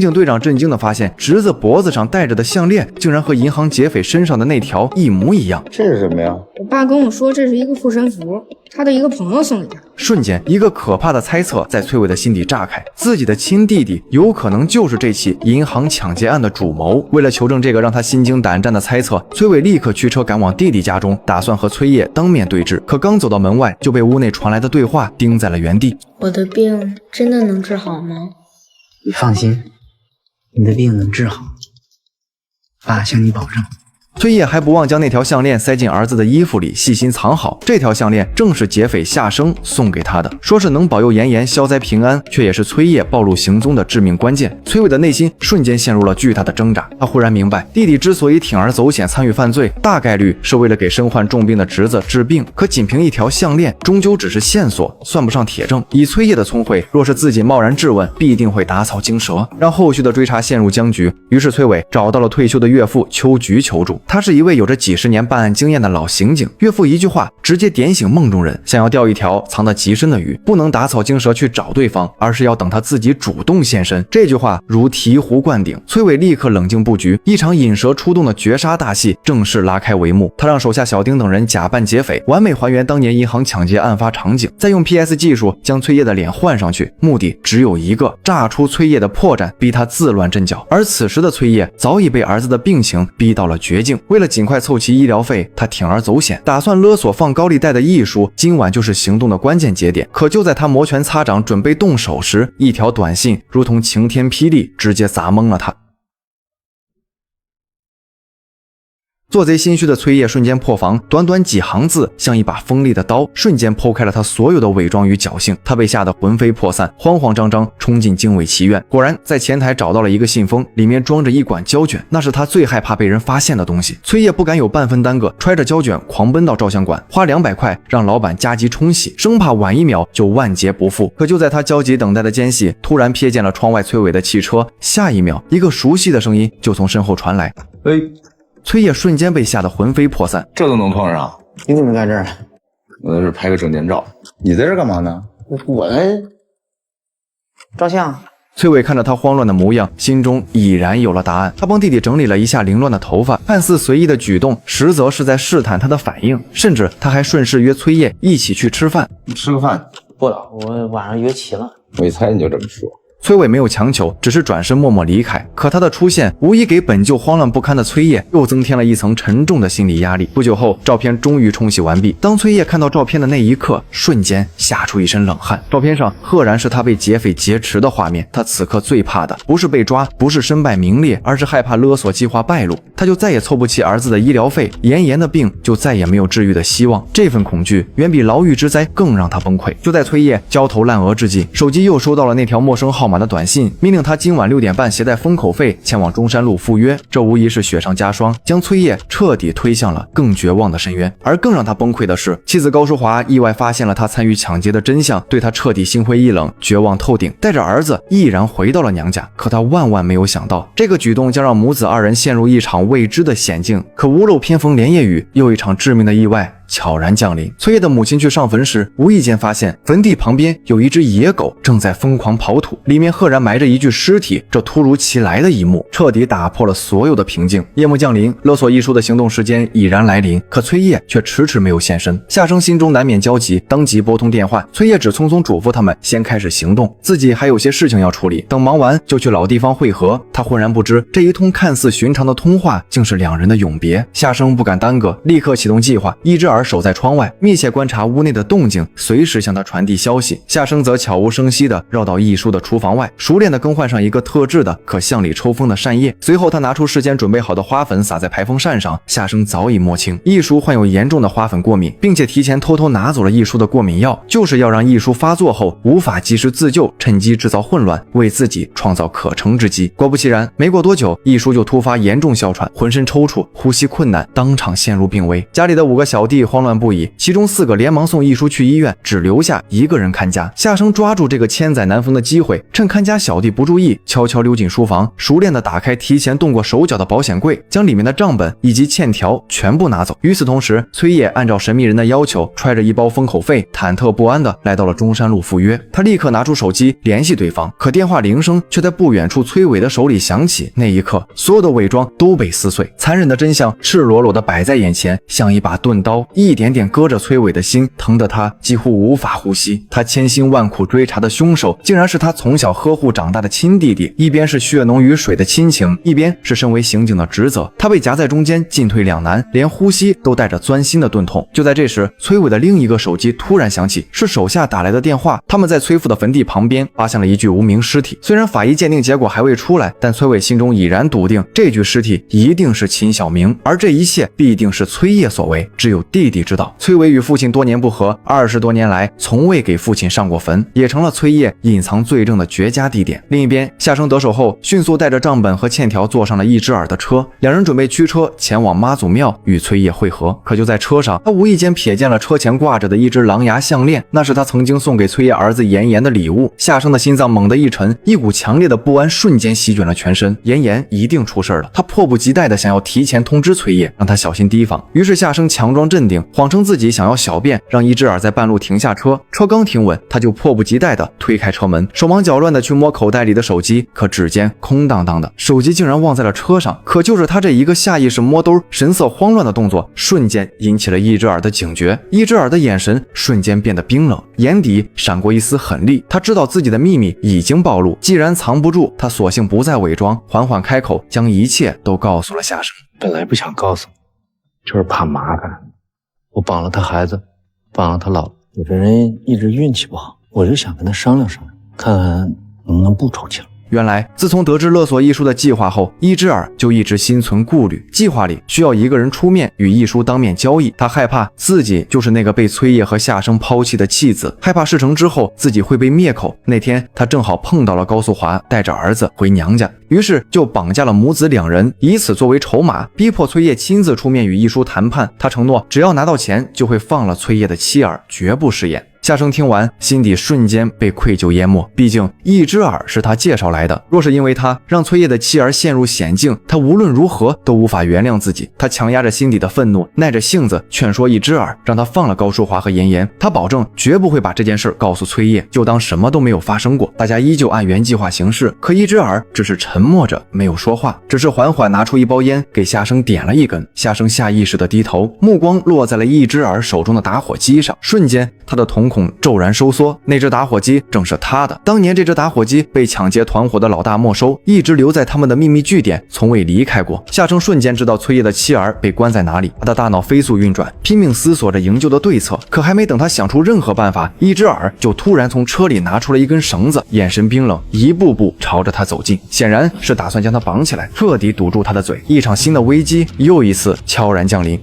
警队长震惊地发现，侄子脖子上戴着的项链竟然和银行劫匪身上的那条一模一样。这是什么呀？我爸跟我说这是一个护身符，他的一个朋友送给他。瞬间，一个可怕的猜测在崔伟的心底炸开：自己的亲弟弟有可能就是这起银行抢劫案的主谋。为了求证这个让他心惊胆战的猜测，崔伟立刻驱车赶往弟弟家中，打算和崔烨当面对质。可刚走到门外，就被屋内传来的对话钉在了原地。我的病真的能治好吗？你放心，你的病能治好，爸向你保证。崔烨还不忘将那条项链塞进儿子的衣服里，细心藏好。这条项链正是劫匪夏生送给他的，说是能保佑妍妍消灾平安，却也是崔烨暴露行踪的致命关键。崔伟的内心瞬间陷入了巨大的挣扎。他忽然明白，弟弟之所以铤而走险参与犯罪，大概率是为了给身患重病的侄子治病。可仅凭一条项链，终究只是线索，算不上铁证。以崔烨的聪慧，若是自己贸然质问，必定会打草惊蛇，让后续的追查陷入僵局。于是崔伟找到了退休的岳父邱局求助。他是一位有着几十年办案经验的老刑警，岳父一句话直接点醒梦中人，想要钓一条藏得极深的鱼，不能打草惊蛇去找对方，而是要等他自己主动现身。这句话如醍醐灌顶，崔伟立刻冷静布局，一场引蛇出洞的绝杀大戏正式拉开帷幕。他让手下小丁等人假扮劫匪，完美还原当年银行抢劫案发场景，再用 PS 技术将崔烨的脸换上去，目的只有一个，炸出崔烨的破绽，逼他自乱阵脚。而此时的崔烨早已被儿子的病情逼到了绝境，为了尽快凑齐医疗费，他铤而走险，打算勒索放高利贷的易叔，今晚就是行动的关键节点。可就在他摩拳擦掌准备动手时，一条短信如同晴天霹雳，直接砸懵了他。做贼心虚的崔烨瞬间破防，短短几行字像一把锋利的刀，瞬间剖开了他所有的伪装与侥幸。他被吓得魂飞魄散，慌慌张张冲进经纬奇院。果然在前台找到了一个信封，里面装着一管胶卷，那是他最害怕被人发现的东西。崔烨不敢有半分耽搁，揣着胶卷狂奔到照相馆，花200块让老板加急冲洗，生怕晚一秒就万劫不复。可就在他焦急等待的间隙，突然瞥见了窗外崔伟的汽车，下一秒一个熟悉的声音就从身后传来。崔烨瞬间被吓得魂飞魄散，这都能碰上？你怎么在这儿？我在这拍个证件照。你在这干嘛呢？我照相。崔伟看着他慌乱的模样，心中已然有了答案。他帮弟弟整理了一下凌乱的头发，看似随意的举动，实则是在试探他的反应。甚至他还顺势约崔烨一起去吃饭。吃个饭？不了，我晚上约齐了。我一猜你就这么说。崔伟没有强求，只是转身默默离开。可他的出现无疑给本就慌乱不堪的崔烨又增添了一层沉重的心理压力。不久后，照片终于冲洗完毕。当崔烨看到照片的那一刻，瞬间吓出一身冷汗。照片上赫然是他被劫匪劫持的画面。他此刻最怕的不是被抓，不是身败名裂，而是害怕勒索计划败露，他就再也凑不齐儿子的医疗费，妍妍的病就再也没有治愈的希望。这份恐惧远比牢狱之灾更让他崩溃。就在崔烨焦头烂额之际，手机又收到了那条陌生号码的短信，命令他今晚6点半携带封口费前往中山路赴约。这无疑是雪上加霜，将崔烨彻底推向了更绝望的深渊。而更让他崩溃的是，妻子高淑华意外发现了他参与抢劫的真相，对他彻底心灰意冷，绝望透顶，带着儿子毅然回到了娘家。可他万万没有想到，这个举动将让母子二人陷入一场未知的险境。可屋漏偏逢连夜雨，又一场致命的意外悄然降临。崔烨的母亲去上坟时，无意间发现坟地旁边有一只野狗正在疯狂刨土，里面赫然埋着一具尸体。这突如其来的一幕彻底打破了所有的平静。夜幕降临，勒索一叔的行动时间已然来临，可崔烨却迟迟没有现身。夏生心中难免焦急，当即拨通电话。崔烨只匆匆嘱咐他们先开始行动，自己还有些事情要处理，等忙完就去老地方会合。他浑然不知，这一通看似寻常的通话竟是两人的永别。夏生不敢耽搁，立刻启动计划，一只耳守在窗外，密切观察屋内的动静，随时向他传递消息。夏生则悄无声息地绕到易叔的厨房外，熟练地更换上一个特制的可向里抽风的扇叶。随后他拿出事先准备好的花粉撒在排风扇上。夏生早已摸清易叔患有严重的花粉过敏，并且提前偷偷拿走了易叔的过敏药，就是要让易叔发作后无法及时自救，趁机制造混乱，为自己创造可乘之机。果不其然，没过多久，易叔就突发严重哮喘，浑身抽搐，呼吸困难，当场陷入病危。家里的5个小弟慌乱不已，其中4个连忙送一书去医院，只留下1个人看家。夏生抓住这个千载难逢的机会，趁看家小弟不注意，悄悄溜进书房，熟练地打开提前动过手脚的保险柜，将里面的账本以及欠条全部拿走。与此同时，崔烨按照神秘人的要求，揣着1包封口费，忐忑不安地来到了中山路赴约。他立刻拿出手机联系对方，可电话铃声却在不远处崔伟的手里响起。那一刻，所有的伪装都被撕碎，残忍的真相赤裸裸地摆在眼前，像一把钝刀，一点点割着崔伟的心，疼得他几乎无法呼吸。他千辛万苦追查的凶手，竟然是他从小呵护长大的亲弟弟，一边是血浓于水的亲情，一边是身为刑警的职责。他被夹在中间，进退两难，连呼吸都带着钻心的钝痛。就在这时，崔伟的另一个手机突然响起，是手下打来的电话。他们在崔父的坟地旁边发现了一具无名尸体，虽然法医鉴定结果还未出来，但崔伟心中已然笃定，这具尸体一定是秦小明，而这一切必定是崔烨所为，只有弟弟知道。崔伟与父亲多年不和，20多年来从未给父亲上过坟，也成了崔烨隐藏罪证的绝佳地点。另一边，夏生得手后，迅速带着账本和欠条坐上了易之耳的车，两人准备驱车前往妈祖庙与崔烨会合。可就在车上，他无意间瞥见了车前挂着的一只狼牙项链，那是他曾经送给崔烨儿子妍妍的礼物。夏生的心脏猛地一沉，一股强烈的不安瞬间席卷了全身。妍妍一定出事了，他迫不及待地想要提前通知崔烨，让他小心提防。于是夏生强装镇定，谎称自己想要小便，让易之耳在半路停下车。车刚停稳，他就迫不及待地推开车门，手忙脚乱地去摸口袋里的手机，可指尖空荡荡的，手机竟然忘在了车上。可就是他这一个下意识摸兜、神色慌乱的动作，瞬间引起了易之耳的警觉。易之耳的眼神瞬间变得冰冷，眼底闪过一丝狠戾。他知道自己的秘密已经暴露，既然藏不住，他索性不再伪装，缓缓开口，将一切都告诉了夏生。本来不想告诉你，就是怕麻烦。我绑了他孩子，绑了他姥姥。我这人一直运气不好，我就想跟他商量商量，看看能不能不抽签。原来，自从得知勒索一书的计划后，易之耳就一直心存顾虑。计划里需要一个人出面与一书当面交易，他害怕自己就是那个被崔烨和夏生抛弃的弃子，害怕事成之后自己会被灭口。那天他正好碰到了高素华带着儿子回娘家，于是就绑架了母子2人，以此作为筹码，逼迫崔烨亲自出面与一书谈判。他承诺只要拿到钱，就会放了崔烨的妻儿，绝不食言。夏生听完，心底瞬间被愧疚淹没。毕竟易之耳是他介绍来的，若是因为他让崔烨的妻儿陷入险境，他无论如何都无法原谅自己。他强压着心底的愤怒，耐着性子劝说易之耳，让他放了高淑华和妍妍。他保证绝不会把这件事告诉崔烨，就当什么都没有发生过。大家依旧按原计划行事，可易之耳只是沉默着没有说话，只是缓缓拿出1包烟给夏生点了1根。夏生下意识地低头，目光落在了易之耳手中的打火机上，瞬间他的瞳孔骤然收缩，那只打火机正是他的。当年这只打火机被抢劫团伙的老大没收，一直留在他们的秘密据点，从未离开过。夏生瞬间知道崔烨的妻儿被关在哪里，他的大脑飞速运转，拼命思索着营救的对策。可还没等他想出任何办法，易之耳就突然从车里拿出了1根绳子，眼神冰冷，一步步朝着他走近，显然是打算将他绑起来，彻底堵住他的嘴。一场新的危机又一次悄然降临。